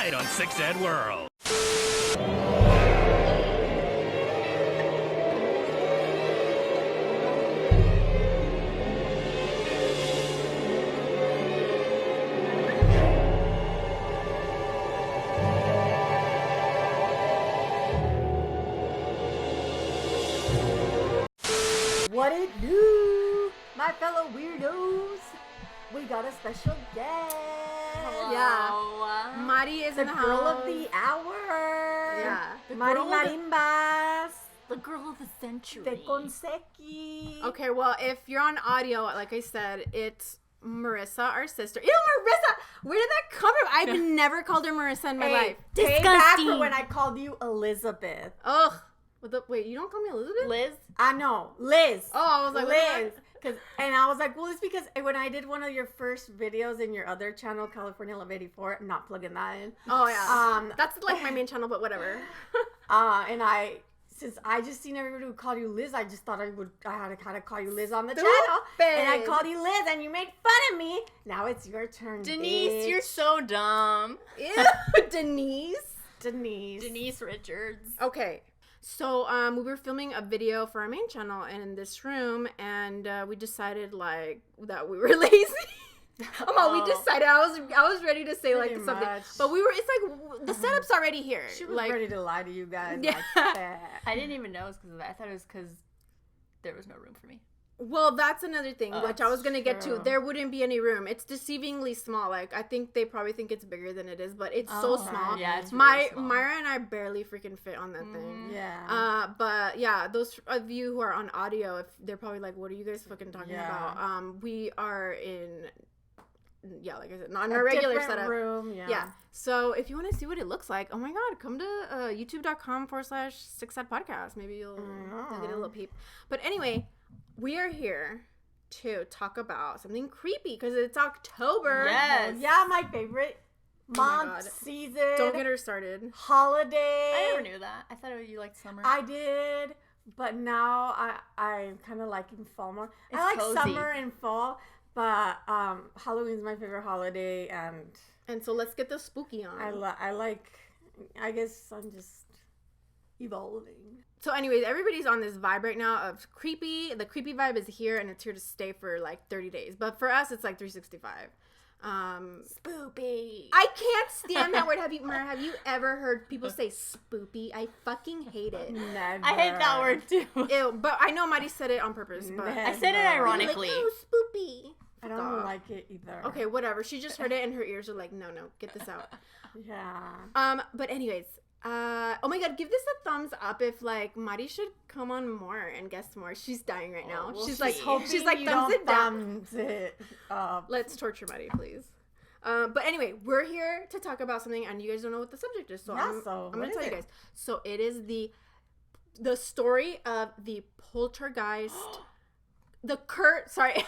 tonight on Six Ed World. What it do, my fellow weirdos? We got a special guest. Hello. Yeah. Mari is The in the girl house. of the hour. Yeah. Mari Marimbas. The girl of the century. De Conseki. Okay, well, if you're on audio, like I said, it's Marissa, our sister. Ew, Marissa! Where did that come from? I've never called her Marissa in my life. Pay back Disgusting. for when I called you Elizabeth. Ugh. Wait, you don't call me Elizabeth? Liz? I know. Liz. Oh, I was like, Liz. And I was like, well, it's because when I did one of your first videos in your other channel, California Love 84, I'm not plugging that in. Oh, yeah. That's like my main channel, but whatever. And since I just seen everybody who called you Liz, I just thought I had to kind of call you Liz on the channel. And I called you Liz, and you made fun of me. Now it's your turn, Denise, bitch. you're so dumb. Ew, Denise. Denise Richards. Okay. So, we were filming a video for our main channel in this room, and we decided, like, that we were lazy. We decided. I was ready to say, like, Pretty something. much. But it's like, the setup's already here. She was like, ready to lie to you guys. Yeah. Like that. I didn't even know it was because of that. I thought it was because there was no room for me. Well, that's another thing, Oh, which I was going to get true. to. There wouldn't be any room. It's deceivingly small. Like, I think they probably think it's bigger than it is, but it's so small. Yeah, it's really small. Myra and I barely freaking fit on that thing. Yeah. But yeah, those of you who are on audio, if they're probably like, what are you guys fucking talking about? We are in, like I said, not in a regular different setup. room. Yeah. So if you want to see what it looks like, oh my God, come to youtube.com/6sadpodcast. Maybe you'll get a little peep. But anyway, we are here to talk about something creepy because it's October. Yes. Yeah, my favorite my month, God. season. Don't get her started. Holiday. I never knew that. I thought you liked summer. I did, but now I'm kind of liking fall more. It's I like cozy. summer and fall, but Halloween's my favorite holiday, and So let's get the spooky on. I guess I'm just evolving. So anyways, everybody's on this vibe right now of creepy. The creepy vibe is here and it's here to stay for like 30 days. But for us, it's like 365. Spoopy. I can't stand that word. Have you ever heard people say spoopy? I fucking hate it. Never. I hate that word too. Ew, but I know Maddie said it on purpose. But I said it Like, ironically. oh, spoopy. I don't like it either. Okay, whatever. She just heard it and her ears are like, no, get this out. Yeah. But anyways, oh my God, give this a thumbs up if like Mari should come on more and guest more. She's dying right now. we'll she's see. like You thumbs it down. thumbs it up. Let's torture Mari, please. But anyway, we're here to talk about something, and you guys don't know what the subject is, so Yeah, I'm so gonna what tell is you it? guys. So it is the story of the Poltergeist, Sorry,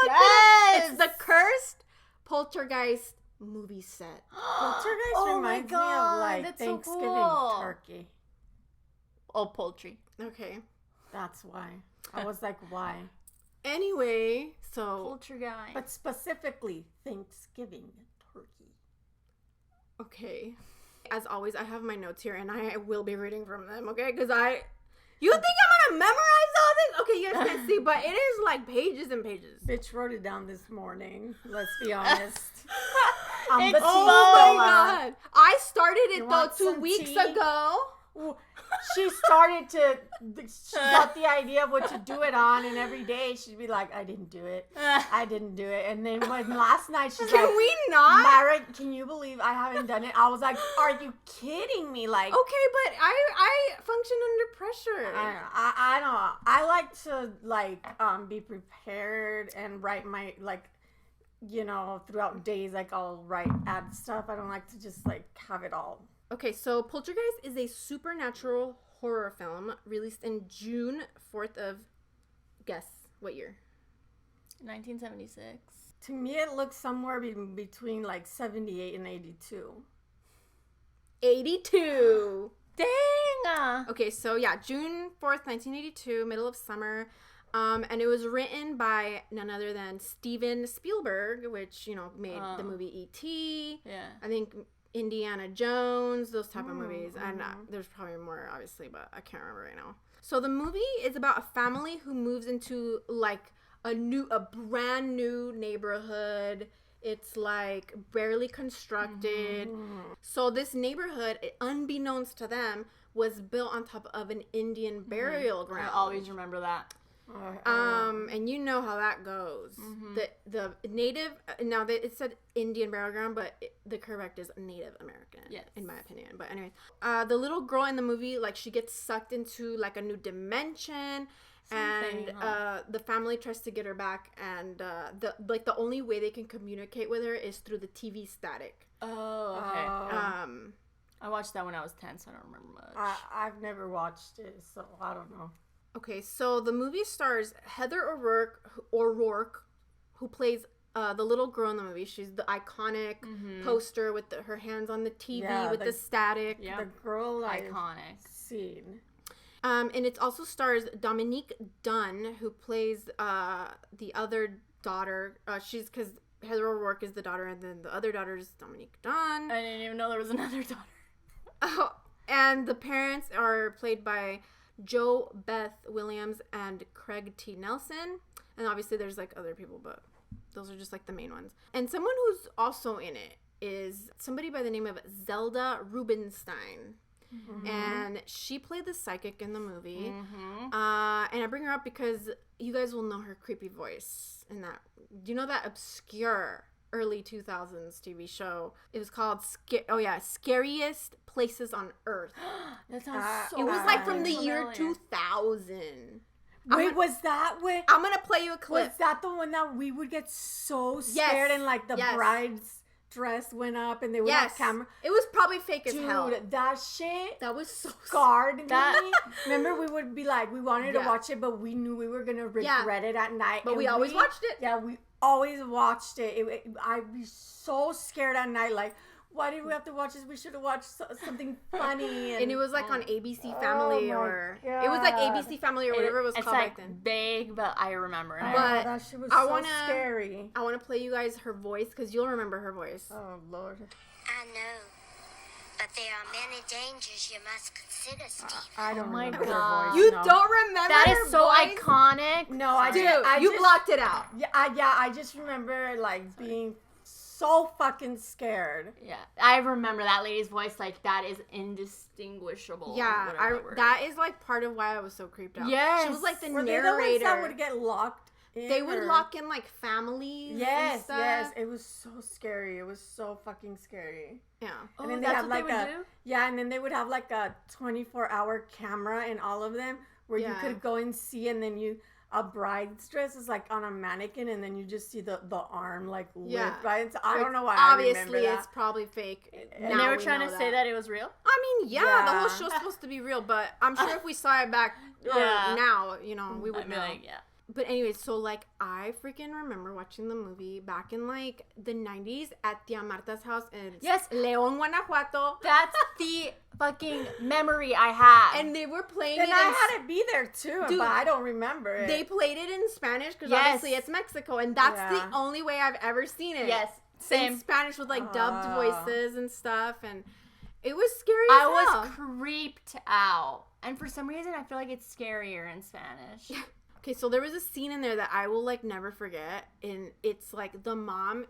Yes! it's the cursed Poltergeist movie set. Poltergeist Oh my reminds me God, of like that's so Thanksgiving cool. turkey. Oh, poultry. Okay. That's why. I was like, why? Anyway, so Poltergeist. But specifically, Thanksgiving turkey. okay. As always, I have my notes here, and I will be reading from them. Okay, because you think I'm gonna memorize all this? Okay, you guys can't see, but it is like pages and pages. Bitch wrote it down this morning. Let's be honest. It's Oh my God! I started it You though want 2 some weeks tea? ago. She started to. She got the idea of what to do it on, and every day she'd be like, "I didn't do it. I didn't do it." And then when last night she's Can like, we not? "Myra, can you believe I haven't done it?" I was like, "Are you kidding me?" Like, Okay, but I function under pressure. I don't know. I like to be prepared and write my throughout days. Like I'll add stuff. I don't like to just have it all. Okay, so Poltergeist is a supernatural horror film released in June 4th of, guess what year? 1976. To me, it looks somewhere between 78 and 82. 82. Dang! Okay, so yeah, June 4th, 1982, middle of summer. And it was written by none other than Steven Spielberg, which, made the movie E.T. Yeah. I think Indiana Jones, those type of movies. And there's probably more, obviously, but I can't remember right now. So the movie is about a family who moves into like a brand new neighborhood. It's like barely constructed. So this neighborhood, unbeknownst to them, was built on top of an Indian burial ground. I always remember that. And you know how that goes. The native, now it said Indian burial ground, but the correct is Native American, in my opinion. But anyways, the little girl in the movie, like, she gets sucked into like a new dimension. The family tries to get her back, and the only way they can communicate with her is through the TV static. Oh, okay. I watched that when I was 10, so I don't remember much. I've never watched it, so I don't know. Okay, so the movie stars Heather O'Rourke, who plays the little girl in the movie. She's the iconic poster with her hands on the TV with the static. Yeah, the girl iconic scene. And it also stars Dominique Dunne, who plays the other daughter. Because Heather O'Rourke is the daughter, and then the other daughter is Dominique Dunne. I didn't even know there was another daughter. Oh, and the parents are played by Jo Beth Williams and Craig T. Nelson. And obviously there's like other people, but those are just like the main ones. And someone who's also in it is somebody by the name of Zelda Rubinstein. And she played the psychic in the movie. And I bring her up because you guys will know her creepy voice in that. Do you know that obscure early 2000s TV show? It was called Scariest Places on Earth. That sounds so It was like from the familiar. year 2000. Wait, was that when? I'm gonna play you a clip. Was that the one that we would get so scared and like the bride's dress went up and they would have camera? It was probably fake as hell. Dude, that shit. That was so scarred me. Remember, we would be like, we wanted to watch it, but we knew we were gonna regret it at night. But we always watched it. Yeah, we always watched it. I'd be so scared at night, like, why did we have to watch this? We should have watched something funny. And it was like on ABC Family it was like ABC Family or whatever it was called like back then. Vague, but I remember it. But that shit was so scary. I want to play you guys her voice because you'll remember her voice. Oh, Lord. I know, but there are many dangers you must consider, Steve. I don't remember God. her voice. You don't remember That her is so voice? iconic. No, I Dude, just you blocked it out. Yeah, I just remember like being so fucking scared. Yeah, I remember that lady's voice. Like, that is indistinguishable. Yeah, that is like part of why I was so creeped out. Yes. She was like the Were narrator. they the ones that would get locked in? They would lock in like families. Yes, and stuff. yes. It was so scary. It was so fucking scary. Yeah. And then that's have what like they would do? Yeah, and then they would have like a 24-hour camera in all of them where you could go and see, and then a bride's dress is like on a mannequin, and then you just see the arm like lift, right? So I don't know why. Obviously, I it's probably fake. And they were trying to say that it was real? I mean, the whole show's supposed to be real, but I'm sure if we saw it back now, we would know. Like, But anyways, so like I freaking remember watching the movie back in like the 90s at Tia Marta's house in León, Guanajuato. That's the fucking memory I have. And they were playing And it. I had to be there too, Dude, but I don't remember it. They played it in Spanish because obviously it's Mexico, and that's the only way I've ever seen it. Yes, same. In Spanish with like dubbed voices and stuff, and it was scary as hell. I was creeped out. And for some reason, I feel like it's scarier in Spanish. Okay, so there was a scene in there that I will like never forget, and it's like the mom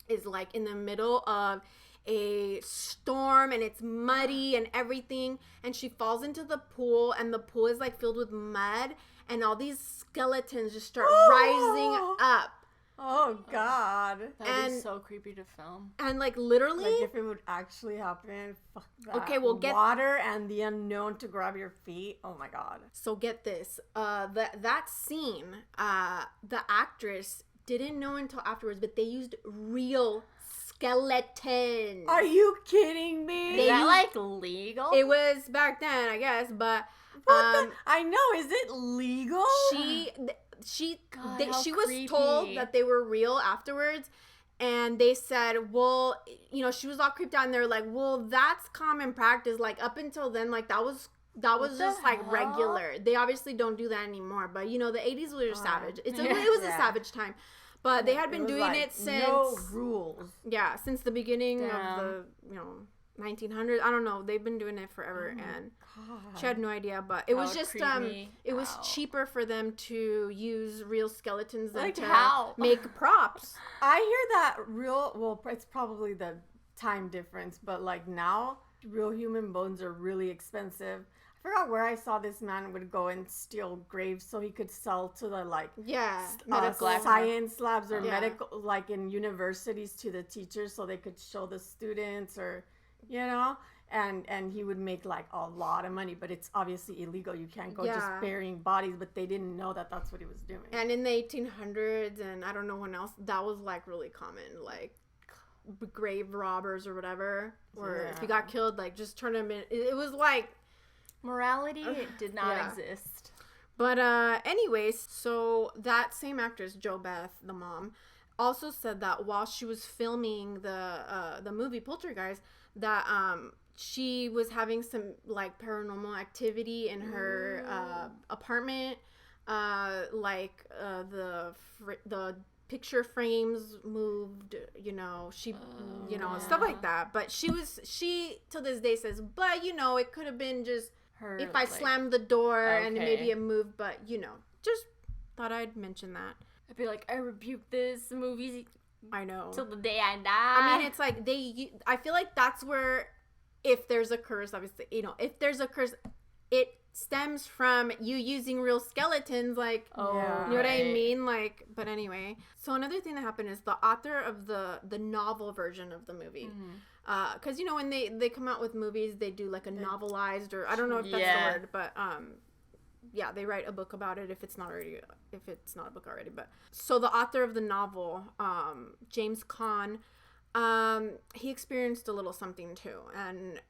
is like in the middle of a storm and it's muddy and everything, and she falls into the pool, and the pool is like filled with mud, and all these skeletons just start rising up. Oh God. That would be so creepy to film. And like literally, like if it would actually happen, fuck that. Okay, well, get water and the unknown to grab your feet. Oh my God. So get this, that scene, the actress didn't know until afterwards, but they used real skeletons. Are you kidding me? Is that like legal? It was back then, I guess, but I know. Is it legal? She creepy. was told that they were real afterwards, and they said, well, she was all creeped out, and they're like, well, that's common practice. Like up until then, like that was just like regular. They obviously don't do that anymore, but the 80s were savage. It was a savage time. But they had been doing it since no rules. Yeah, since the beginning of the 1900s. I don't know. They've been doing it forever, and she had no idea. But it was just it was cheaper for them to use real skeletons than to make props. I hear that it's probably the time difference, but like now, real human bones are really expensive. I forgot where I saw this man would go and steal graves so he could sell to the medical science labs or medical, like in universities, to the teachers so they could show the students, or and he would make like a lot of money, but it's obviously illegal. You can't go just burying bodies, but they didn't know that that's what he was doing. And in the 1800s, and I don't know when else, that was like really common, like grave robbers or whatever, or if you got killed, like just turn them in. It was like morality did not exist. But anyways, so that same actress, Jo Beth, the mom, also said that while she was filming the movie Poltergeist, that she was having some like paranormal activity in her apartment, the picture frames moved, stuff like that. But she till this day says, but it could have been just her, if I slammed the door and maybe it moved, but just thought I'd mention that. I'd be like, I rebuke this movie. I know. Till the day I die. I mean, it's like I feel like that's where, if there's a curse, obviously, if there's a curse, it stems from you using real skeletons, like, you know what I mean? Like, but anyway. So another thing that happened is the author of the novel version of the movie, because, when they come out with movies, they do like a novelized, or I don't know if that's the word, but, they write a book about it if it's not a book already. But so the author of the novel, James Caan, he experienced a little something too. And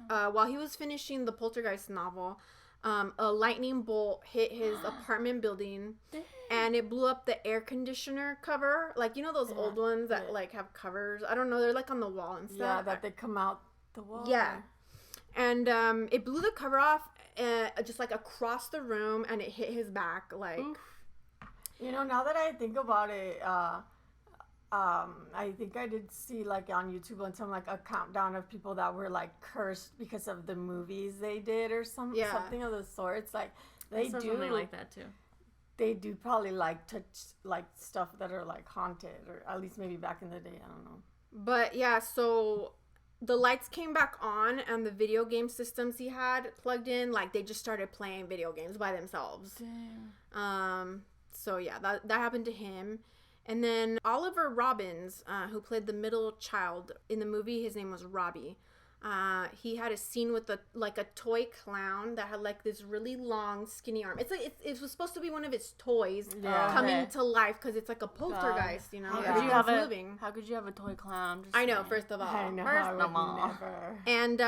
while he was finishing the Poltergeist novel, a lightning bolt hit his apartment building, and it blew up the air conditioner cover. Like, those old ones that like have covers. I don't know. They're like on the wall and stuff. Yeah, that they come out the wall. Yeah. And it blew the cover off just like across the room, and it hit his back. Like, now that I think about it, I think I did see like on YouTube one time like a countdown of people that were like cursed because of the movies they did or something of the sorts. Like they do something like that too. They do probably like touch like stuff that are like haunted, or at least maybe back in the day. I don't know. But yeah, so the lights came back on, and the video game systems he had plugged in, like they just started playing video games by themselves. Damn. So yeah, that happened to him. And then Oliver Robbins, who played the middle child in the movie, his name was Robbie. He had a scene with a toy clown that had like this really long, skinny arm. It's like it was supposed to be one of his toys coming to life, because it's like a poltergeist, How could you have a toy clown? I know. First of all, I know. Never. And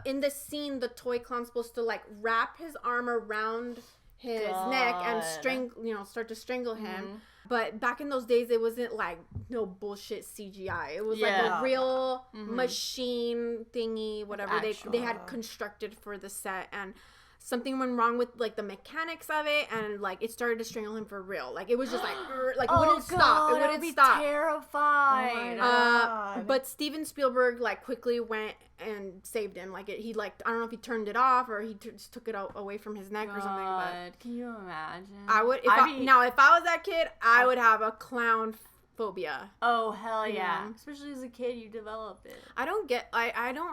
in the scene, the toy clown's supposed to like wrap his arm around his neck and start to strangle him. But back in those days, it wasn't like no bullshit CGI. It was like a real machine thingy, whatever they had constructed for the set. And something went wrong with like the mechanics of it, and like it started to strangle him for real. Like it was just like it wouldn't stop. It wouldn't stop. Terrified. Oh my God. But Steven Spielberg like quickly went and saved him. Like he I don't know if he turned it off or he just took it away from his neck or something. But can you imagine? I would if I was that kid, I would have a clown phobia. Oh hell yeah! Especially as a kid, you develop it. I don't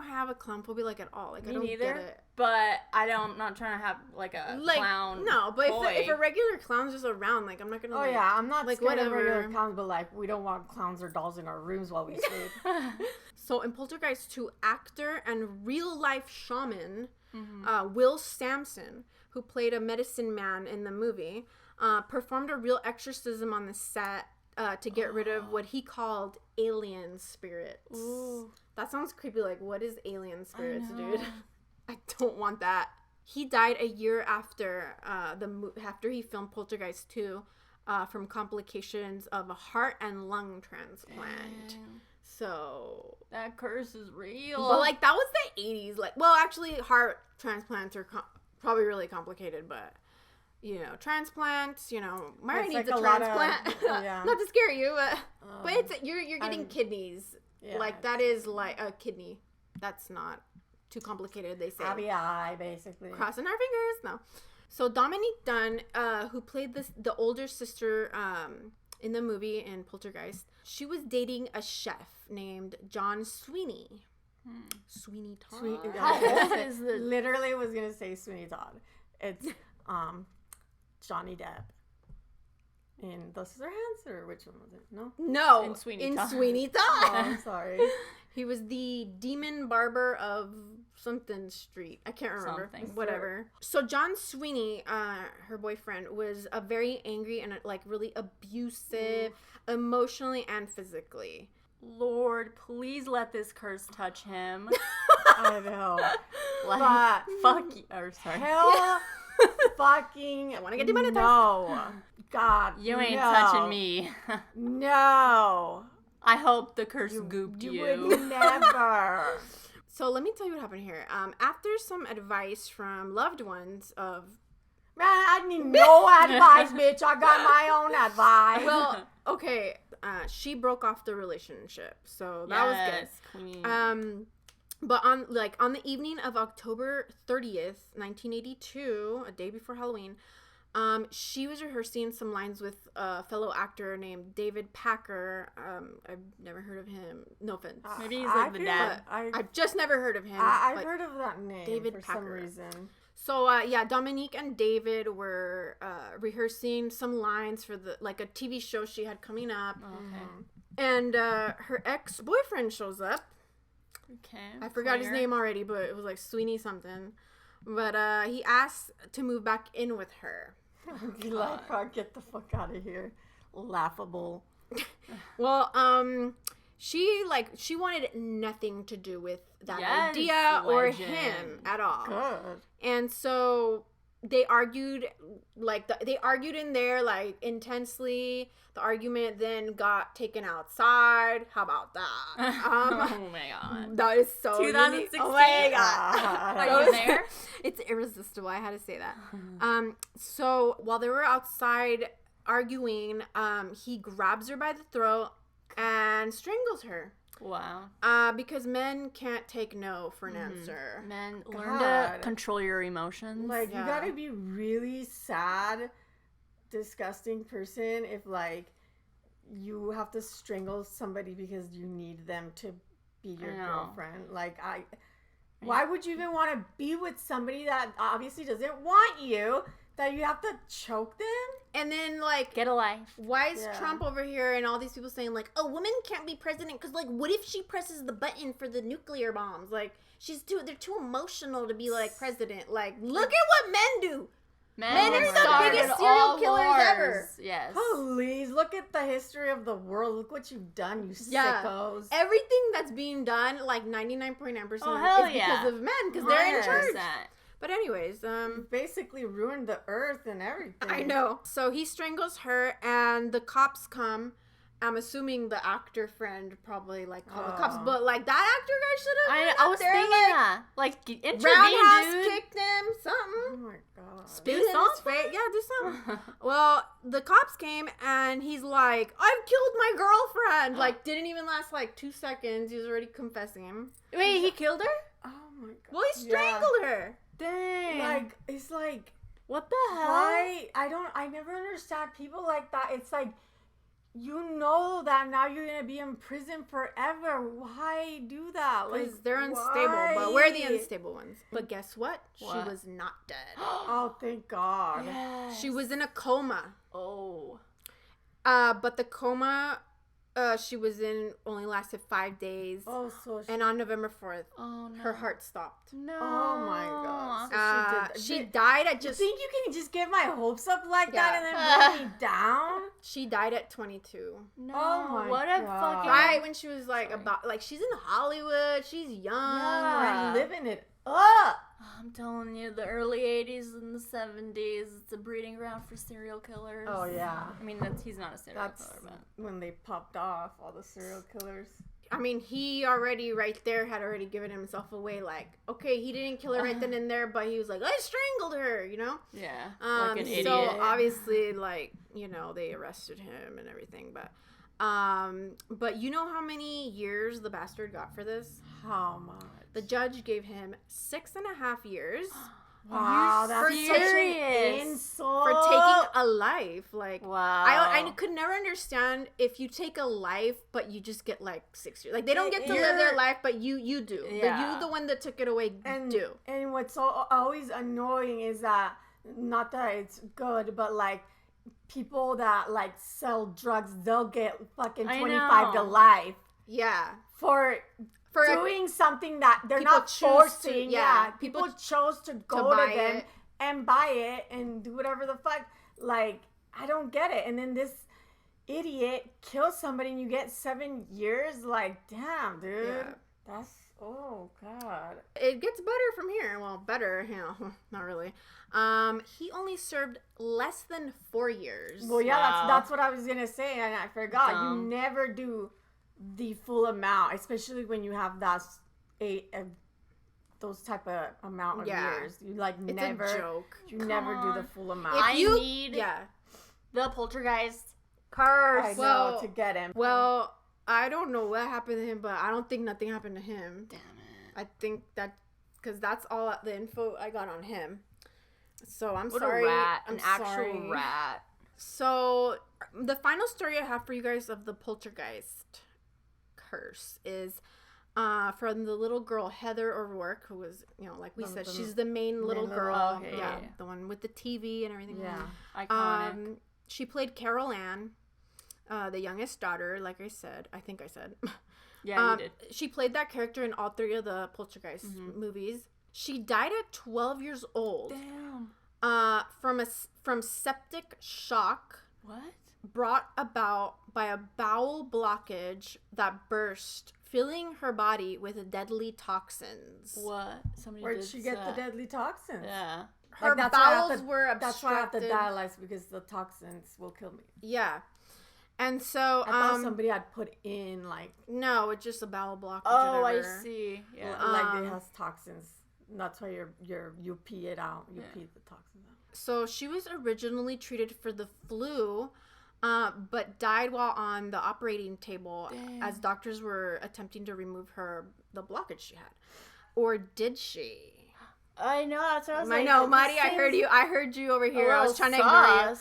have a clown phobia like at all. Like, Me I don't neither. get it. But I'm not trying to have like a clown. No, but toy. if a regular clown's just around, like I'm not gonna. I'm not like scared whatever. of regular clowns, but like we don't want clowns or dolls in our rooms while we sleep. So in Poltergeist 2, actor and real life shaman Will Sampson, who played a medicine man in the movie, performed a real exorcism on the set. To get rid of what he called alien spirits. Ooh. That sounds creepy. Like, what is alien spirits, dude? I don't want that. He died a year after after he filmed Poltergeist 2 from complications of a heart and lung transplant. Damn. So that curse is real. But like that was the 80s. Like, well, actually, heart transplants are probably really complicated, but. transplants. Mary It's needs like a a lot of- transplant. yeah. Not to scare you, but it's you're getting kidneys. Yeah, Like that is like a kidney. That's not too complicated. They say. RBI, basically. Crossing our fingers. No. So Dominique Dunne, who played the older sister in the movie in Poltergeist, she was dating a chef named John Sweeney. Sweeney Todd. How old is this? Literally was gonna say Sweeney Todd. It's Johnny Depp. In The Scissorhands, or which one was it? No, In Sweeney Todd. Sweeney Oh, Todd. I'm sorry. He was the demon barber of something street. I can't remember. Something. Whatever. So John Sweeney, her boyfriend, was a very angry and like really abusive, emotionally and physically. Lord, please let this curse touch him. I know. Like, fuck you. Or sorry. Hell fucking I want to get demonetized. no. God, You ain't no. touching me. No. I hope the curse gooped You you. would never. So let me tell you what happened here. After some advice from loved ones of, Man, I need no advice, bitch. I got my own advice. well, okay, she broke off the relationship, so that was good. Queen. But on the evening of October 30th, 1982, a day before Halloween, she was rehearsing some lines with a fellow actor named David Packer. I've never heard of him. No offense. Maybe he's like the dad. I've just never heard of him. I've but- heard of that name David for Packer. some reason. So, Dominique and David were rehearsing some lines for a TV show she had coming up. Okay. And her ex-boyfriend shows up. Okay. I forgot his name already, but it was like Sweeney something. But he asked to move back in with her. Get the fuck out of here. Laughable. Well, she wanted nothing to do with that idea or legend. him at all. Good. And so they argued, they argued in there, intensely. The argument then got taken outside. How about that? Oh my god. That is so 2016. Oh my god. Are you there? It's irresistible. I had to say that. So while they were outside arguing, he grabs her by the throat and strangles her. Wow. Because men can't take no for an answer. Men, learn to God. control your emotions. You Yeah. gotta be really sad, disgusting person if you have to strangle somebody because you need them to be your girlfriend. Why would you even want to be with somebody that obviously doesn't want you? That you have to choke them? And then Get a life. why is Yeah. Trump over here and all these people saying a woman can't be president because what if she presses the button for the nuclear bombs? They're too emotional to be president. Look at what men do. Men are the started biggest serial all killers wars. ever. Yes. Please, look at the history of the world. Look what you've done, you Yeah. sickos. Everything that's being done, 99.9%, Oh, hell is yeah. because of men, because they're in charge. 100%. But anyways, Basically ruined the earth and everything. I know. So he strangles her, and the cops come. I'm assuming the actor friend probably called the cops, but that actor guy should have. I was thinking that. Intervene, roundhouse dude. kicked him, Oh something. my god. Spit in his face. Yeah, do something. Well, the cops came, and he's like, "I've killed my girlfriend." Didn't even last 2 seconds. He was already confessing. Wait, he killed her? Oh my god. Well, he strangled her. Dang. It's what the hell? why? I never understand people like that. It's you know that now you're gonna be in prison forever. Why do that? Because they're unstable, why? but we're the unstable ones. But guess what? She What? was not dead. Oh, thank God. Yes. She was in a coma. Oh. But the coma she was in only lasted 5 days. Oh, so And on November 4th, Oh no. her heart stopped. No. Oh my God. So She died at You just. think you can just get my hopes up like Yeah. that and then bring me down? She died at 22. No. Oh my what a God. fucking. Right when she was she's in Hollywood. She's young. Yeah. Living it up. I'm telling you, the early 80s and the 70s, it's a breeding ground for serial killers. Oh, yeah. I mean, he's not a serial That's killer, but. when they popped off, all the serial killers. I mean, he already right there had already given himself away. Like, okay, he didn't kill her right then and there, but he was like, I strangled her, you know? Yeah. Like an idiot. So obviously, like, you know, they arrested him and everything. But you know how many years the bastard got for this? How much? The judge gave him 6.5 years. Wow, that's such an insult. For taking a life. Like, wow. I could never understand if you take a life, but you just get like 6 years. Like, they don't get to live their life, but you do. Yeah. You, the one that took it away, do. And what's so always annoying is that, not that it's good, but like, people that like sell drugs, they'll get fucking 25 to life. Yeah. For doing something that they're not forcing. People chose to go to them and buy it and do whatever the fuck. Like, I don't get it. And then this idiot kills somebody and you get 7 years. Like, damn, dude. Yeah. That's, oh, God. It gets better from here. Well, better, you know, not really. He only served less than 4 years. Well, yeah, that's what I was going to say, and I forgot. You never do the full amount, especially when you have those type of amount of years. You like it's never a joke. You never do the full amount. I need the Poltergeist curse. I know, to get him. Well, I don't know what happened to him, but I don't think nothing happened to him. Damn it. I think that because that's all the info I got on him. So I'm what sorry. A rat. I'm an actual sorry. rat. So the final story I have for you guys of the Poltergeist curse is from the little girl Heather O'Rourke, who was, you know, like we said, she's the main little girl. Okay, yeah, the one with the TV and everything. Yeah, iconic. She played Carol Ann, the youngest daughter. Like I said, I think I said. Yeah, you did. She played that character in all 3 of the Poltergeist movies. She died at 12 years old. Damn. From septic shock. What? Brought about by a bowel blockage that burst, filling her body with deadly toxins. What? Somebody Where'd did she get the that. deadly toxins? Yeah. Her bowels were obstructed. That's why I have to dialyze, because the toxins will kill me. Yeah. And so I thought somebody had put in like, no, it's just a bowel blockage. Oh, or I whatever. see. Yeah. like it has toxins. That's why you pee it out. You pee the toxins out. So she was originally treated for the flu, but died while on the operating table. Damn. As doctors were attempting to remove the blockage she had. Or did she? I know. That's what I was like. I know, Mari. I heard you over here. I was trying to ignore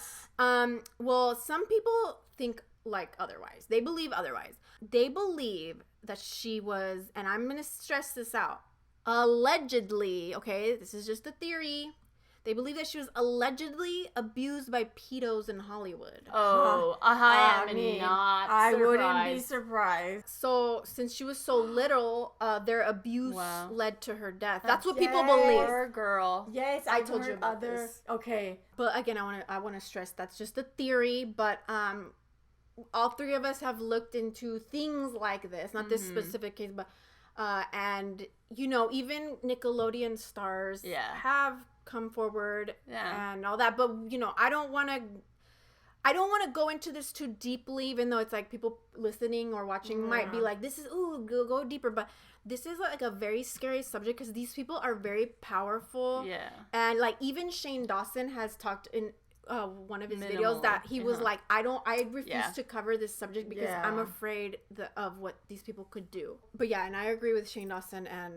you. Well, some people think like otherwise. They believe otherwise. They believe that she was, and I'm going to stress this out, allegedly, okay, this is just a theory. They believe that she was allegedly abused by pedos in Hollywood. Oh, I wouldn't be surprised. So, since she was so little, their abuse led to her death. That's what people believe. Poor girl. Yes, I told you about this. Okay, but again, I want to stress that's just a theory. But all 3 of us have looked into things like this, not this specific case, but and you know, even Nickelodeon stars have come forward and all that, but you know, I don't want to go into this too deeply, even though it's like people listening or watching might be like, this is go deeper, but this is like a very scary subject because these people are very powerful, and like even Shane Dawson has talked in one of his videos that he was like, I refuse to cover this subject because I'm afraid of what these people could do. But yeah, and I agree with Shane Dawson, and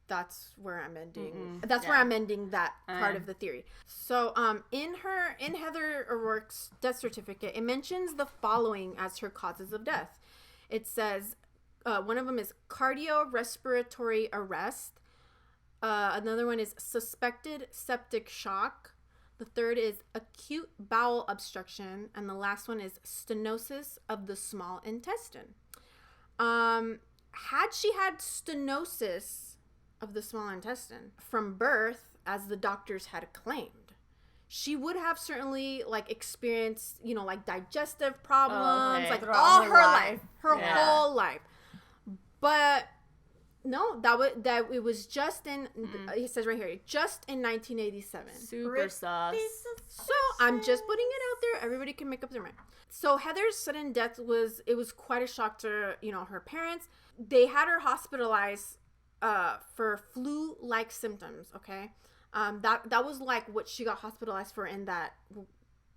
that's where I'm ending. That's where I'm ending that part of the theory. So, in Heather O'Rourke's death certificate, it mentions the following as her causes of death. It says, one of them is cardiorespiratory arrest. Another one is suspected septic shock. The third is acute bowel obstruction, and the last one is stenosis of the small intestine. Had she had stenosis of the small intestine from birth, as the doctors had claimed, she would have certainly like experienced, you know, like digestive problems, like all her life, her whole life. But No, it was just in. It says right here, just in 1987. Super sus. So I'm just putting it out there. Everybody can make up their mind. So Heather's sudden death was quite a shock to her parents. They had her hospitalized for flu-like symptoms. Okay, that was like what she got hospitalized for in that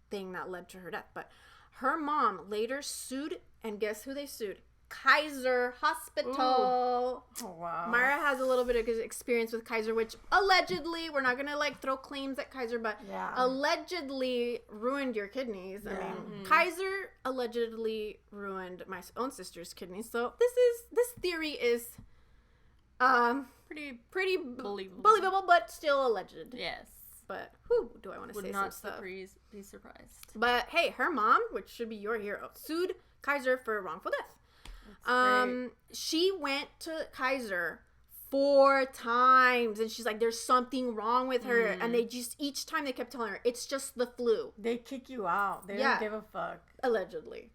thing that led to her death. But her mom later sued, and guess who they sued? Kaiser Hospital. Ooh. Oh, wow. Myra has a little bit of experience with Kaiser, which allegedly, we're not gonna like throw claims at Kaiser, but allegedly ruined your kidneys. I mean, Kaiser allegedly ruined my own sister's kidneys. So this theory is pretty believable, but still alleged. Yes. But who do I want to say some stuff? Would not be surprised. But hey, her mom, which should be your hero, sued Kaiser for wrongful death. She went to Kaiser 4 times, and she's like, "There's something wrong with her," and they just each time they kept telling her, "It's just the flu." They kick you out. They don't give a fuck. Allegedly.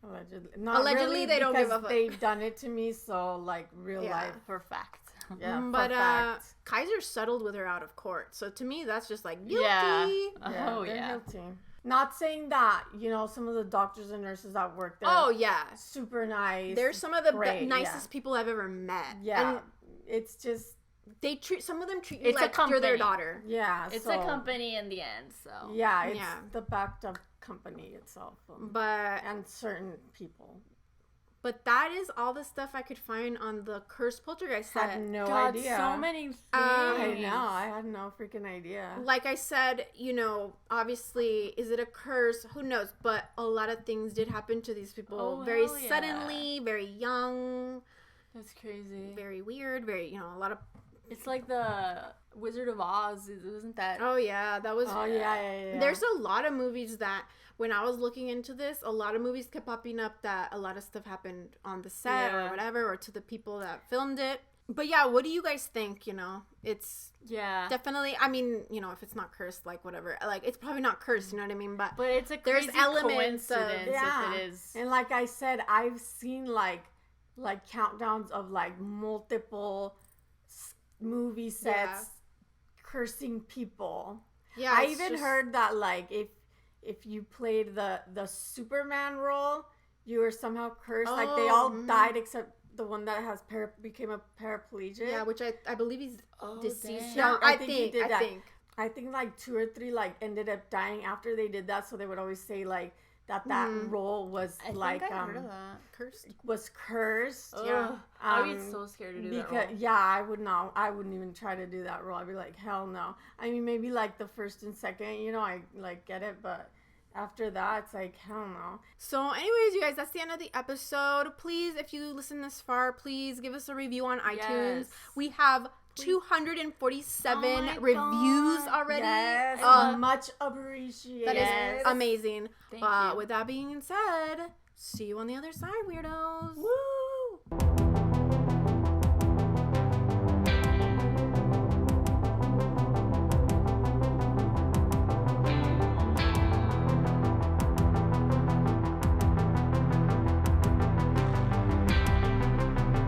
Not Allegedly, really, they don't give a fuck. They've done it to me, so like real life for fact. Yeah, but Kaiser settled with her out of court, so to me that's just like guilty. They're guilty. Not saying that, some of the doctors and nurses that work there. Oh, yeah. Super nice. They're some of the nicest people I've ever met. Yeah. And it's just... Some of them treat you like you're their daughter. Yeah. It's a company in the end, so. Yeah, it's the backed up company itself. And certain people. But that is all the stuff I could find on the Cursed Poltergeist set. I had no idea. So many things. I know. I had no freaking idea. Like I said, obviously, is it a curse? Who knows? But a lot of things did happen to these people very suddenly, very young. That's crazy. Very weird. Very, a lot of... It's like the Wizard of Oz, isn't that? Oh, yeah. That was... Oh, yeah. There's a lot of movies that... When I was looking into this, a lot of movies kept popping up that a lot of stuff happened on the set or whatever, or to the people that filmed it. But yeah, what do you guys think? It's definitely, I mean, if it's not cursed, like whatever, like it's probably not cursed, you know what I mean? But it's a crazy coincidence if it is. And like I said, I've seen like countdowns of like multiple movie sets cursing people. Yeah, I even heard that like if you played the Superman role, you were somehow cursed. Like they all died except the one that has became a paraplegic. Yeah, which I believe he's deceased. Yeah, I think he did that. I think like 2 or 3 like ended up dying after they did that. So they would always say like that role was I heard of that. Cursed. Was cursed. Yeah. I'd be so scared to do that role. Yeah, I would not. I wouldn't even try to do that role. I'd be like, hell no. I mean, maybe like the first and second, I like get it, but after that, it's like, hell no. So anyways, you guys, that's the end of the episode. Please, if you listen this far, please give us a review on iTunes. Yes. We have 247 reviews already. Yes, much appreciated. That is amazing. Thank you. With that being said, see you on the other side, weirdos. Woo!